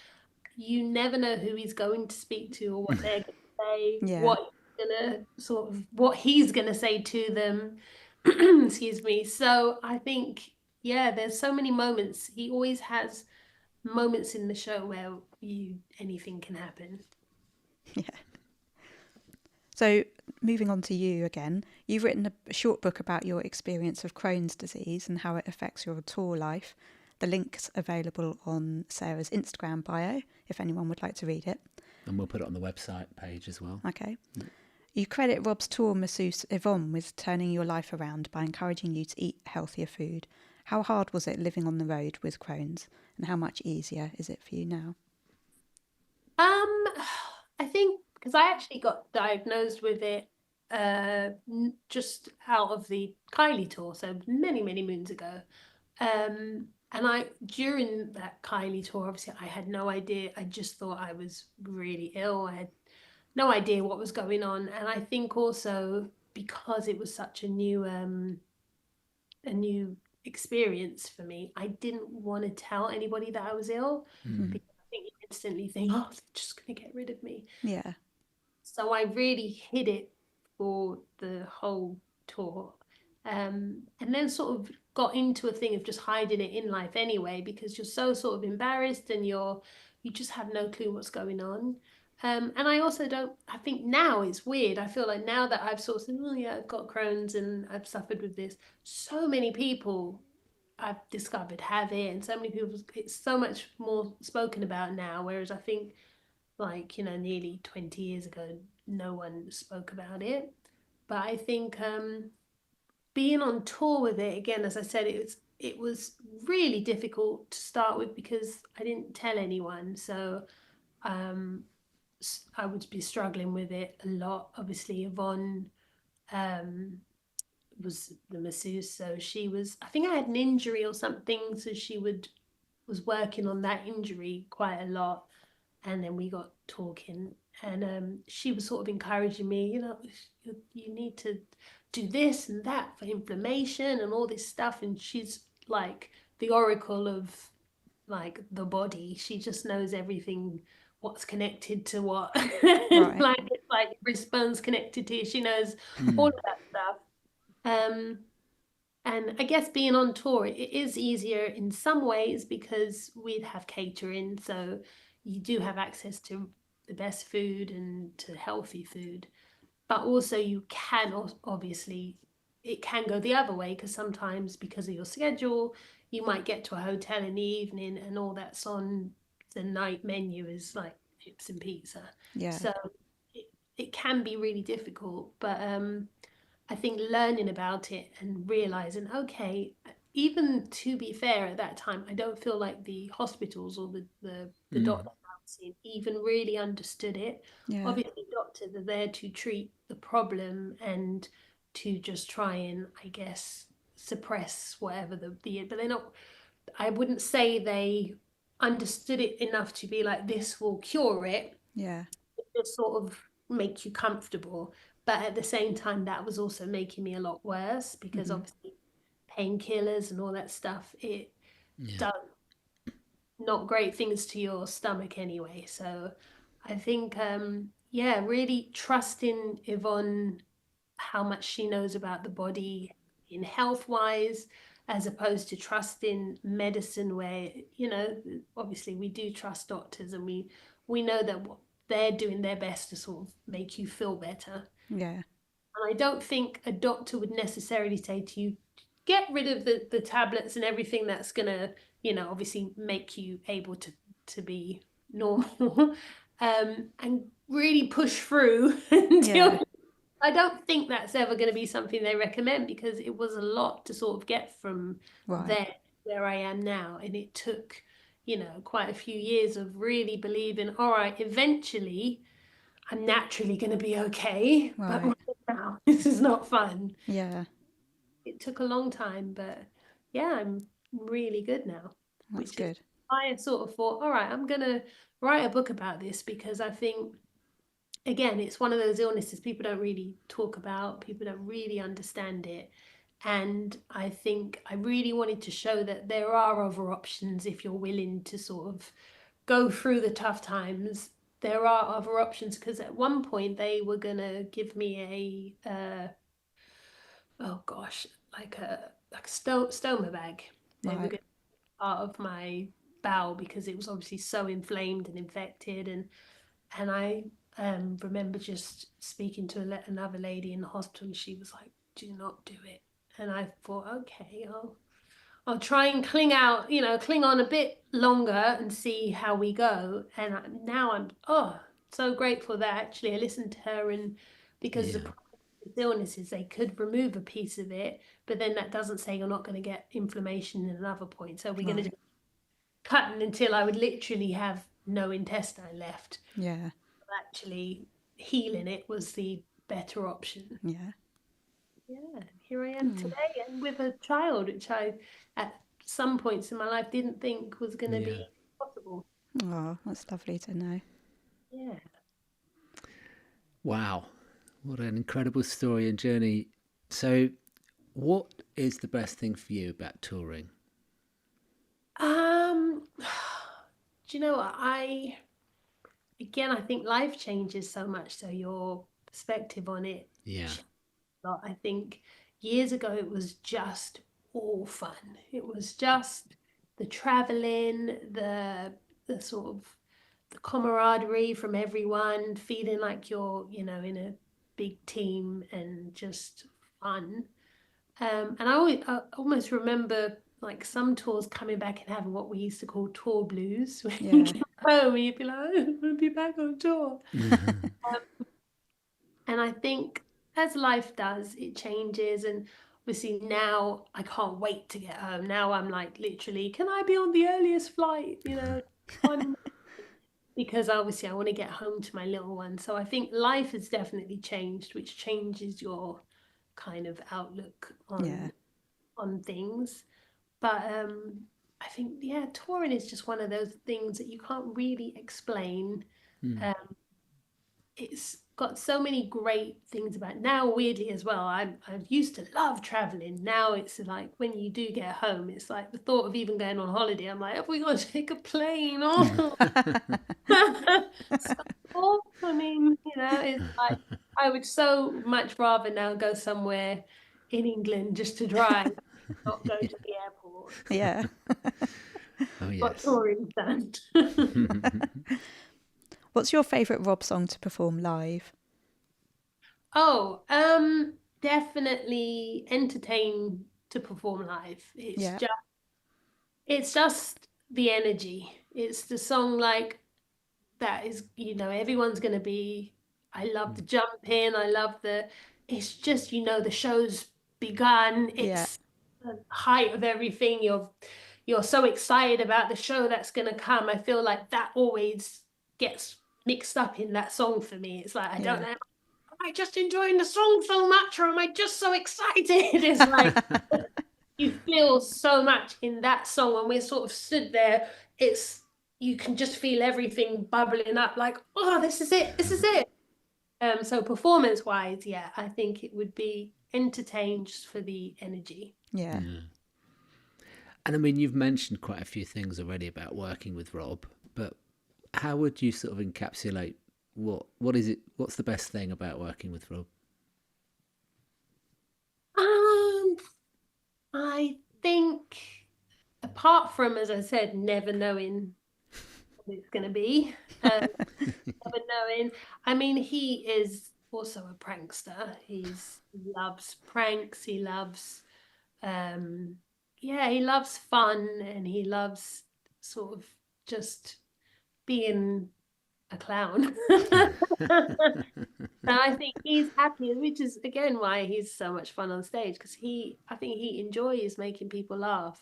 you never know who he's going to speak to or what they're going to say, Yeah. what he's gonna say to them. Excuse me. So I think, yeah, there's so many moments. He always has moments in the show where anything can happen. Yeah. So moving on to you again, you've written a short book about your experience of Crohn's disease and how it affects your tour life. The link's available on Sarah's Instagram bio, if anyone would like to read it. And we'll put it on the website page as well. Okay. You credit Rob's tour masseuse Yvonne with turning your life around by encouraging you to eat healthier food. How hard was it living on the road with Crohn's, and how much easier is it for you now? I think because I actually got diagnosed with it just out of the Kylie tour, so many, many moons ago. And during that Kylie tour, obviously I had no idea. I just thought I was really ill. I had no idea what was going on. And I think also because it was such a new experience for me, I didn't want to tell anybody that I was ill, because I think you instantly think, oh, they're just going to get rid of me. Yeah. So I really hid it for the whole tour. And then sort of got into a thing of just hiding it in life anyway, because you're so sort of embarrassed and you just have no clue what's going on. And I also don't, I think now it's weird. I feel like now that I've sort of said, oh yeah, I've got Crohn's and I've suffered with this, so many people I've discovered have it, and so many people, it's so much more spoken about now. Whereas I think, like, you know, nearly 20 years ago, no one spoke about it. But I think being on tour with it again, as I said, it was really difficult to start with because I didn't tell anyone. So um, I would be struggling with it a lot. Obviously, Yvonne um, was the masseuse, so she was. I think I had an injury or something, so she was working on that injury quite a lot, and then we got talking, and she was sort of encouraging me. You know, you need to do this and that for inflammation and all this stuff, and she's like the oracle of like the body. She just knows everything, what's connected to what. Right. Like it's like wrist bones connected to you. She knows all of that stuff. And I guess being on tour, it is easier in some ways because we'd have catering, so you do have access to the best food and to healthy food. But also you can obviously, it can go the other way, because sometimes because of your schedule, you might get to a hotel in the evening and all that's on the night menu is like chips and pizza. Yeah. So it can be really difficult. But I think learning about it and realizing, okay, even to be fair, at that time, I don't feel like the hospitals or the doctors I was seeing even really understood it. Yeah. Obviously, doctors are there to treat the problem and to just try and, I guess, suppress whatever but they're not, I wouldn't say they understood it enough to be like, this will cure it. Yeah. It just sort of make you comfortable. But at the same time, that was also making me a lot worse because obviously painkillers and all that stuff, it does not great things to your stomach anyway. So I think, yeah, really trusting Yvonne, how much she knows about the body in health wise, as opposed to trusting medicine where, you know, obviously we do trust doctors and we know that what they're doing their best to sort of make you feel better. Yeah. And I don't think a doctor would necessarily say to you, get rid of the tablets and everything that's going to, you know, obviously make you able to be normal, and really push through until Yeah. I don't think that's ever going to be something they recommend, because it was a lot to sort of get from Right. there where I am now. And it took, you know, quite a few years of really believing, all right, eventually I'm naturally going to be okay. But Right. right now, this is not fun. Yeah. It took a long time, but yeah, I'm really good now. That's Which is good. why I sort of thought, all right, I'm going to write a book about this, because I think, again, it's one of those illnesses people don't really talk about, people don't really understand it. And I think I really wanted to show that there are other options if you're willing to sort of go through the tough times. There are other options, because at one point they were going to give me a, oh gosh, like a stoma bag. They were going Right. to be part of my bowel because it was obviously so inflamed and infected, and I remember just speaking to another lady in the hospital, and she was like, "Do not do it." And I thought, okay, I'll try and cling on a bit longer and see how we go. And now I'm so grateful that actually I listened to her, and because the problem with illnesses, they could remove a piece of it, but then that doesn't say you're not going to get inflammation in another point. So we're going to Right. just cut until I would literally have no intestine left. Yeah. Actually, healing it was the better option. Yeah. Yeah, here I am today, and with a child, which I, at some points in my life, didn't think was going to be possible. Oh, that's lovely to know. Yeah. Wow, what an incredible story and journey. So, what is the best thing for you about touring? Do you know what? I think life changes so much, so your perspective on it Yeah, changes a lot. I think years ago, it was just all fun. It was just the traveling, the sort of the camaraderie from everyone, feeling like you're, in a big team and just fun. And I almost remember like some tours coming back and having what we used to call tour blues. When you get home, you'd be like, oh, we'll be back on tour. And I think as life does, it changes. And obviously now I can't wait to get home. Now I'm like, literally, can I be on the earliest flight? Because obviously I want to get home to my little one. So I think life has definitely changed, which changes your kind of outlook on things. But I think, touring is just one of those things that you can't really explain. It's got so many great things about it. Now, weirdly as well, I used to love traveling. Now it's like when you do get home, it's like the thought of even going on holiday, I'm like, have we got to take a plane? Oh. I mean, it's like I would so much rather now go somewhere in England just to drive, not go to the airport. Yeah. Oh, yes. What touring done. What's your favourite Rob song to perform live? Oh, definitely Entertain to perform live. It's just the energy. It's the song like that is, everyone's gonna be. I love the jump in. I love it's just, the show's begun. It's the height of everything. You're so excited about the show that's gonna come. I feel like that always gets mixed up in that song for me. It's like, I don't know, am I just enjoying the song so much or am I just so excited? It's like you feel so much in that song. When we're sort of stood there, you can just feel everything bubbling up like, oh, this is it. So performance wise, I think it would be Entertain just for the energy. Yeah. And I mean, you've mentioned quite a few things already about working with Rob, but how would you sort of encapsulate what is it? What's the best thing about working with Rob? I think apart from, as I said, never knowing what it's going to be, never knowing. I mean, he is also a prankster. He loves pranks. He loves, he loves fun, and he loves sort of just being a clown. And I think he's happy, which is again why he's so much fun on stage, because I think he enjoys making people laugh.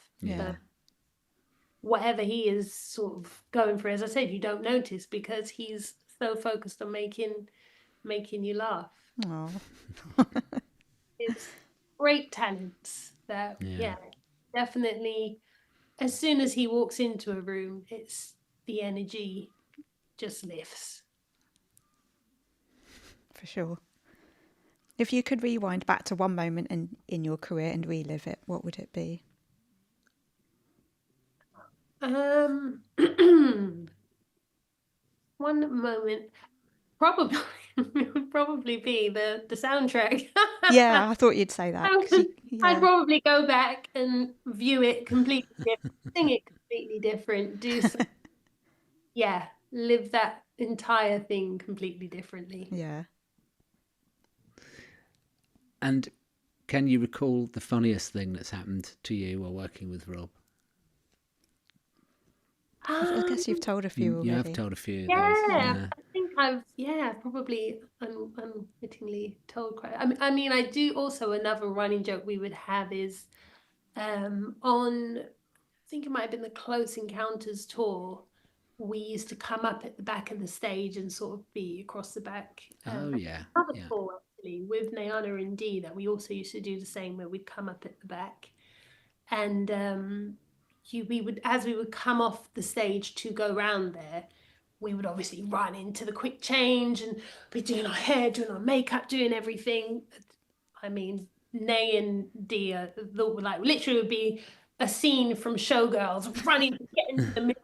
Whatever he is sort of going for, as I said, you don't notice because he's so focused on making you laugh. Oh. It's great talents that definitely as soon as he walks into a room, it's the energy just lifts. For sure. If you could rewind back to one moment in your career and relive it, what would it be? One moment, probably would probably be the soundtrack. Yeah, I thought you'd say that. I'd probably go back and view it completely different, sing it completely different, live that entire thing completely differently. Yeah. And can you recall the funniest thing that's happened to you while working with Rob? I guess you've told a few already. You have told a few. I think I've probably unwittingly told quite. I mean, I do also, another running joke we would have is on, I think it might have been the Close Encounters tour. We used to come up at the back of the stage and sort of be across the back. Tour actually with Nayana and Dee, that we also used to do the same, where we'd come up at the back, and we would come off the stage to go round there, we would obviously run into the quick change and be doing our hair, doing our makeup, doing everything. I mean, Nay and Dee like literally would be a scene from Showgirls, running to get into the middle.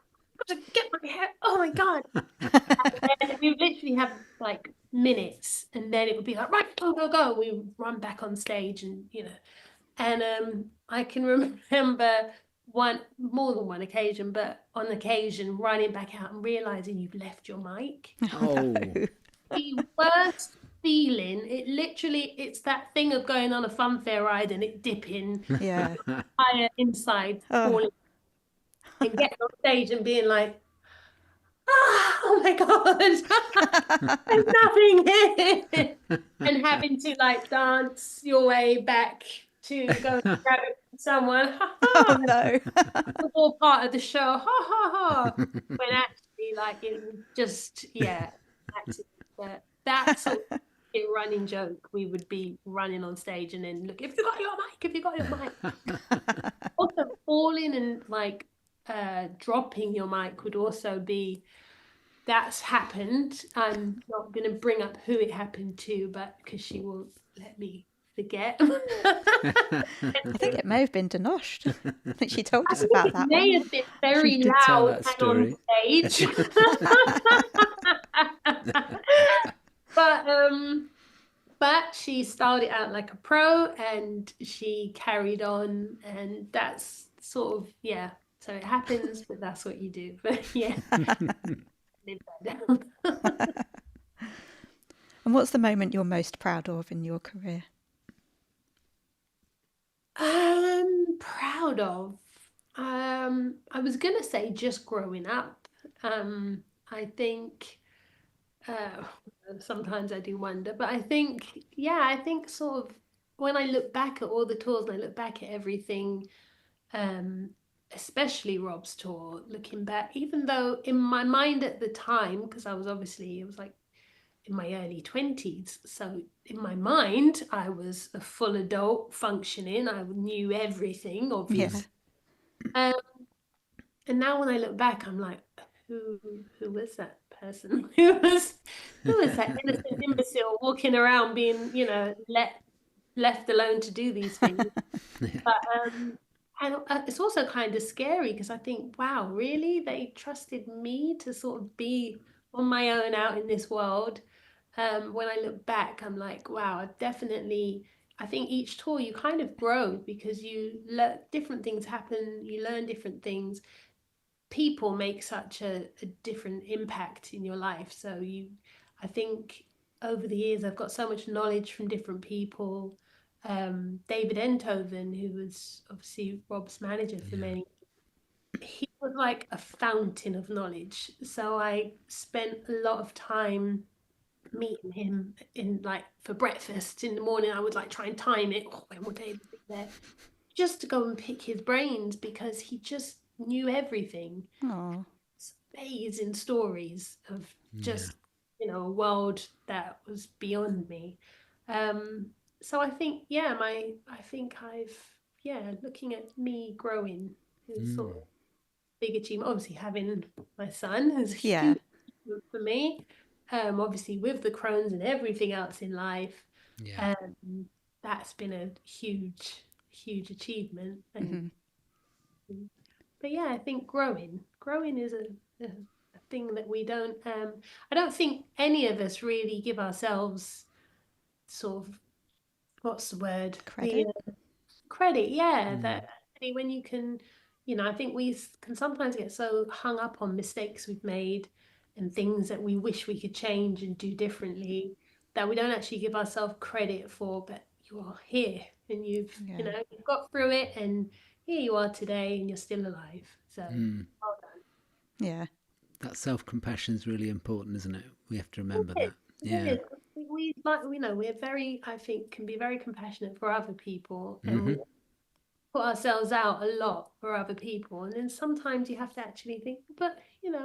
To get my hair, oh my god. And we would literally have like minutes, and then it would be like, right, go, go, go. We would run back on stage, and I can remember more than one occasion, but on occasion running back out and realizing you've left your mic. Oh, The worst feeling. It's that thing of going on a funfair ride and it dipping Yeah. higher inside, Oh. falling, and getting on stage and being like, oh my God, there's nothing here. And having to like dance your way back to go and grab it from someone. Oh no. Was all part of the show. Ha ha ha. When actually, like, it was just, that sort of running joke, we would be running on stage and then look, if you got your mic, if you got your mic. Also, falling and like dropping your mic would also be, that's happened. I'm not going to bring up who it happened to, but because she won't let me forget. I think it may have been Dinoshed. I think she told us about that It may one. have been very She did tell loud that and on stage. But she started out like a pro and she carried on, and that's sort of, yeah. So it happens, but that's what you do. But yeah. Live that down. And what's the moment you're most proud of in your career? Proud of. I was gonna say just growing up. I think sometimes I do wonder, but I think sort of when I look back at all the tours and I look back at everything, especially Rob's tour, looking back, even though in my mind at the time, because it was like in my early 20s, so in my mind I was a full adult functioning, I knew everything, obviously. And now when I look back, I'm like, who was that person? Who was that innocent imbecile walking around being, left alone to do these things? But and it's also kind of scary because I think, wow, really? They trusted me to sort of be on my own out in this world. When I look back, I'm like, wow, I think each tour you kind of grow because you learn different things happen, you learn different things. People make such a different impact in your life. So I think over the years, I've got so much knowledge from different people. David Enthoven, who was obviously Rob's manager for many, he was like a fountain of knowledge. So I spent a lot of time meeting him for breakfast in the morning. I would like try and time it. When would David be there? Just to go and pick his brains because he just knew everything. Oh. Amazing stories of just a world that was beyond me. So I think looking at me growing is sort of big achievement. Obviously having my son is a huge achievement for me. Obviously with the Crohn's and everything else in life, that's been a huge achievement. And but yeah, I think growing is a thing that we don't I don't think any of us really give ourselves sort of, what's the word, Credit. Credit, that when you can, I think we can sometimes get so hung up on mistakes we've made and things that we wish we could change and do differently that we don't actually give ourselves credit for. But you are here and you've got through it, and here you are today and you're still alive. So well done. Yeah. That self-compassion is really important, isn't it? We have to remember that. Yeah. We're very, I think, can be very compassionate for other people, and we put ourselves out a lot for other people, and then sometimes you have to actually think, but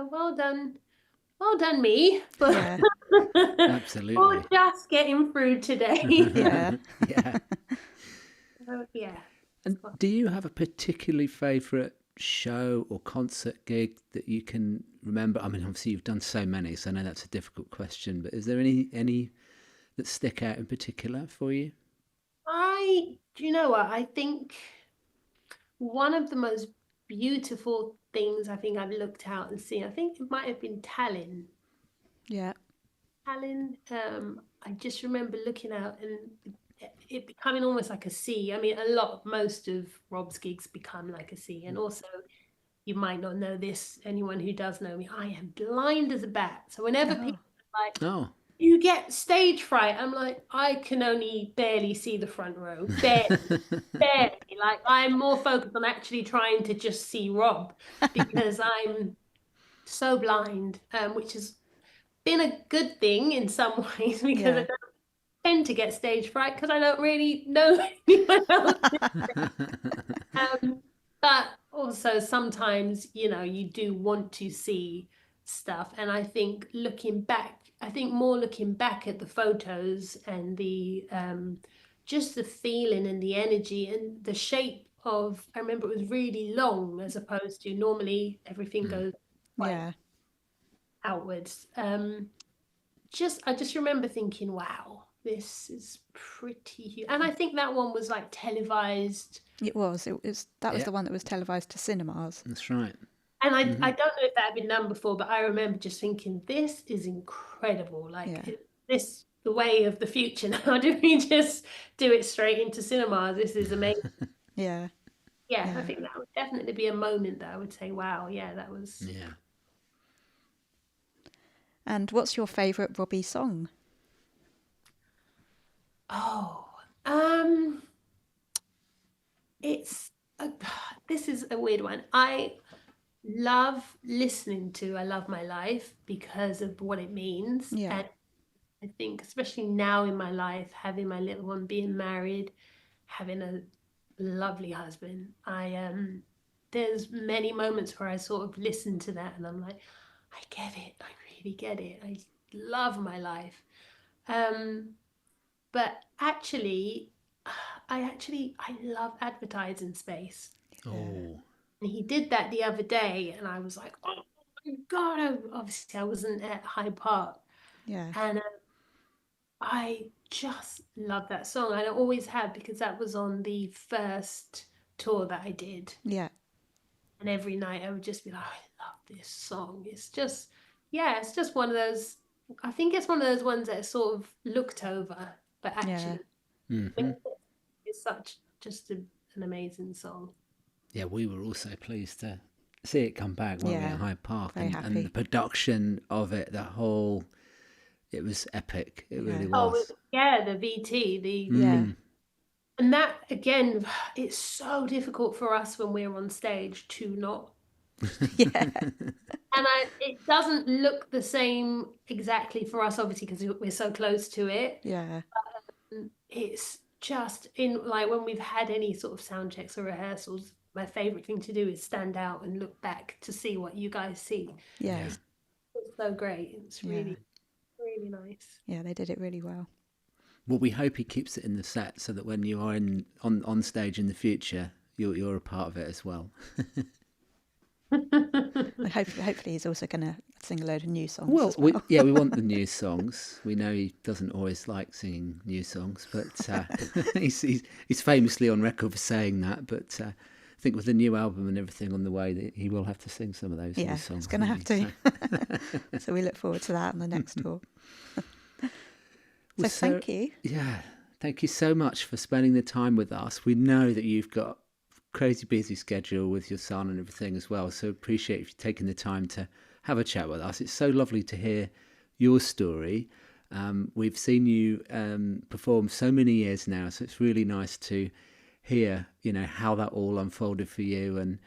well done me, but Absolutely, for just getting through today. Yeah. And do you have a particularly favourite show or concert gig that you can remember? I mean, obviously you've done so many, so I know that's a difficult question, but is there any that stick out in particular for you? Do you know what? I think one of the most beautiful things I think I've looked out and seen, I think it might have been Tallinn. Yeah. talent. I just remember looking out and it becoming almost like a sea. I mean, most of Rob's gigs become like a sea. And also, you might not know this, anyone who does know me, I am blind as a bat. So whenever people are like, you get stage fright, I'm like, I can only barely see the front row. Barely. Like, I'm more focused on actually trying to just see Rob because I'm so blind, which has been a good thing in some ways because I don't tend to get stage fright because I don't really know anyone else. But also sometimes, you do want to see stuff. And I think looking back at the photos and the just the feeling and the energy and the shape of, I remember it was really long as opposed to normally everything goes outwards. I just remember thinking, wow, this is pretty huge. And I think that one was like televised. It was the one that was televised to cinemas. That's right. And I don't know if that had been done before, but I remember just thinking, this is incredible. Like this, the way of the future now. Do we just do it straight into cinemas? This is amazing. Yeah. I think that would definitely be a moment that I would say, wow, that was. Yeah. And what's your favourite Robbie song? This is a weird one. I love listening to I Love My Life because of what it means. Yeah. And I think especially now in my life, having my little one, being married, having a lovely husband, there's many moments where I sort of listen to that and I'm like, I get it. I really get it. I love my life. But actually, I love Advertising Space. Oh. And he did that the other day, and I was like, oh my God. Obviously, I wasn't at Hyde Park. Yeah. And I just love that song. And I always have, because that was on the first tour that I did. Yeah. And every night I would just be like, I love this song. It's just one of those, I think it's one of those ones that is sort of looked over, but actually it's such just an amazing song. Yeah, we were also pleased to see it come back when we were at Hyde Park, and the production of it, it was epic. It really was. The VT, and that again, it's so difficult for us when we're on stage to not. And it doesn't look the same exactly for us, obviously, because we're so close to it. Yeah. It's just like when we've had any sort of sound checks or rehearsals, my favorite thing to do is stand out and look back to see what you guys see. Yeah. It's so great. It's really, really nice. Yeah, they did it really well. Well, we hope he keeps it in the set so that when you are on stage in the future, you're a part of it as well. Hopefully he's also going to sing a load of new songs. Well, we want the new songs. We know he doesn't always like singing new songs, but he's famously on record for saying that. But I think with the new album and everything on the way, he will have to sing some of those new songs. Yeah, he's going to have to. So we look forward to that on the next tour. So thank you. Yeah, thank you so much for spending the time with us. We know that you've got crazy busy schedule with your son and everything as well, so appreciate you taking the time to have a chat with us. It's so lovely to hear your story. We've seen you perform so many years now, so it's really nice to hear how that all unfolded for you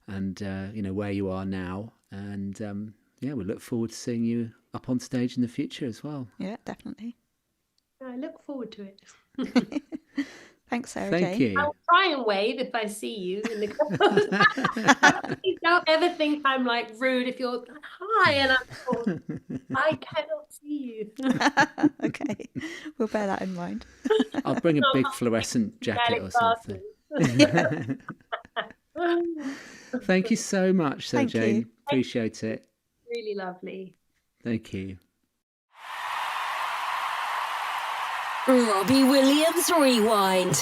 and where you are now, and we look forward to seeing you up on stage in the future as well. Yeah, definitely. I look forward to it. Thanks, Sara Thank Jane. you. I'll try and wave if I see you in the crowd. You don't ever think I'm like rude if you're hi and I cannot see you. Okay, we'll bear that in mind. I'll bring a big fluorescent jacket or something. Thank you so much, Sara Jane. Appreciate it. Really lovely. Thank you. Robbie Williams Rewind.